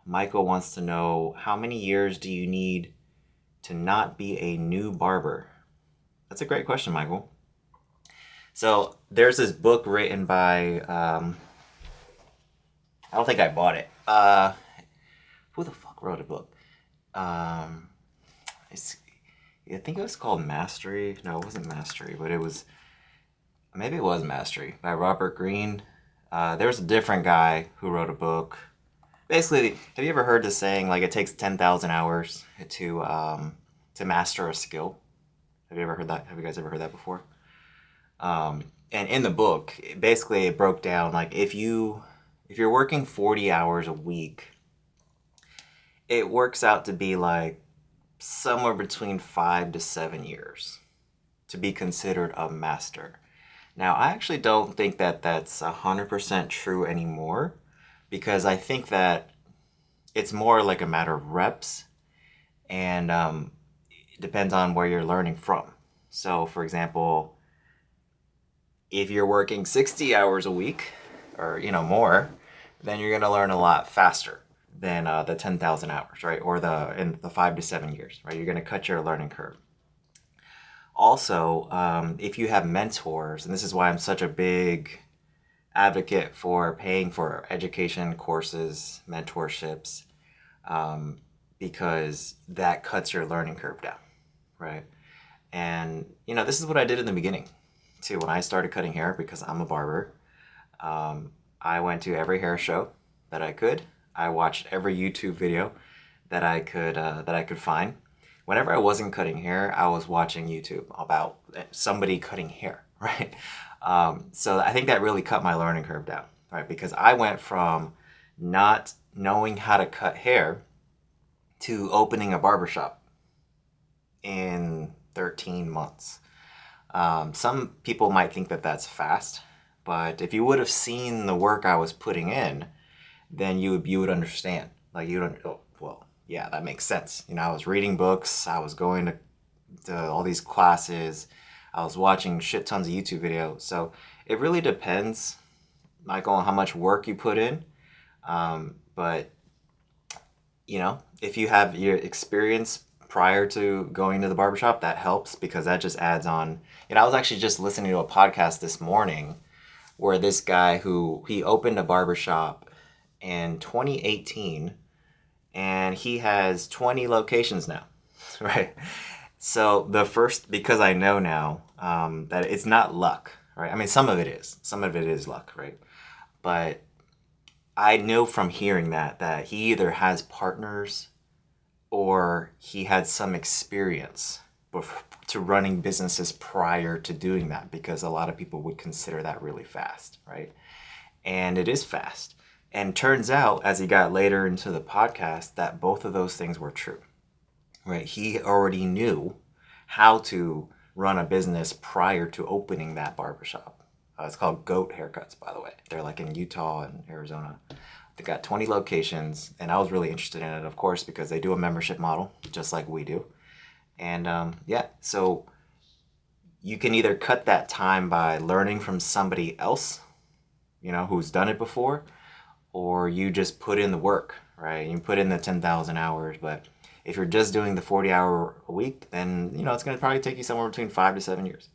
Michael wants to know, how many years do you need to not be a new barber? That's a great question, Michael. So there's this book written by, I don't think I bought it. Who the fuck wrote a book? Um, it's, I think it was called Mastery. No, it wasn't Mastery, but maybe it was Mastery by Robert Greene. There was a different guy who wrote a book. Basically, have you ever heard the saying, like, it takes 10,000 hours to master a skill? Have you ever heard that? Have you guys ever heard that before? And in the book, basically it broke down, like, if you're working 40 hours a week, it works out to be like somewhere between 5 to 7 years to be considered a master. Now, I actually don't think that that's 100% true anymore, because I think that it's more like a matter of reps, and it depends on where you're learning from. So, for example, if you're working 60 hours a week or more, then you're going to learn a lot faster than the 10,000 hours, right? Or in the 5 to 7 years, right? You're going to cut your learning curve. Also, if you have mentors, and this is why I'm such a big advocate for paying for education courses, mentorships, because that cuts your learning curve down, right? And, this is what I did in the beginning, too. When I started cutting hair, because I'm a barber, I went to every hair show that I could. I watched every YouTube video that I could find. Whenever I wasn't cutting hair, I was watching YouTube about somebody cutting hair, right? So I think that really cut my learning curve down, right? Because I went from not knowing how to cut hair to opening a barbershop in 13 months. Some people might think that that's fast, but if you would have seen the work I was putting in, then you would understand. Like, you don't. Oh, well, yeah, that makes sense. I was reading books. I was going to all these classes. I was watching shit tons of YouTube videos. So it really depends, Michael, on how much work you put in. But if you have your experience prior to going to the barbershop, that helps, because that just adds on. I was actually just listening to a podcast this morning where this guy he opened a barbershop in 2018, and he has 20 locations now, right? So because I know now that it's not luck, right? I mean, some of it is luck, right? But I know from hearing that he either has partners or he had some experience to running businesses prior to doing that, because a lot of people would consider that really fast, right? And it is fast. And turns out, as he got later into the podcast, that both of those things were true, right? He already knew how to run a business prior to opening that barbershop. It's called Goat Haircuts, by the way. They're like in Utah and Arizona. They got 20 locations, and I was really interested in it, of course, because they do a membership model, just like we do. And so you can either cut that time by learning from somebody else, who's done it before, or you just put in the work, right? You put in the 10,000 hours, but if you're just doing the 40-hour a week, then, it's going to probably take you somewhere between 5 to 7 years.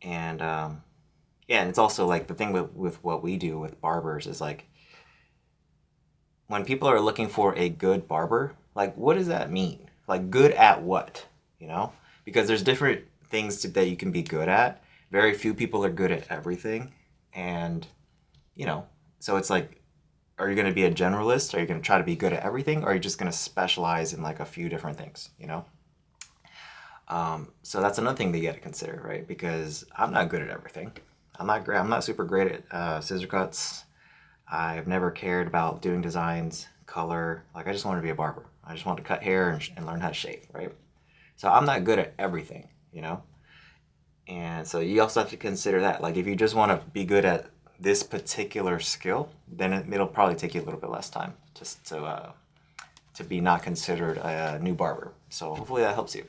And, and it's also like the thing with what we do with barbers is, like, when people are looking for a good barber, like, what does that mean? Like, good at what, Because there's different things that you can be good at. Very few people are good at everything. And, so it's like, are you going to be a generalist? Are you going to try to be good at everything? Or are you just going to specialize in, like, a few different things, So that's another thing that you got to consider, right? Because I'm not good at everything. I'm not super great at scissor cuts. I've never cared about doing designs, color. Like, I just wanted to be a barber. I just wanted to cut hair and learn how to shave, right? So I'm not good at everything, And so you also have to consider that. Like, if you just want to be good at this particular skill, then it'll probably take you a little bit less time just to be not considered a new barber. So hopefully that helps you.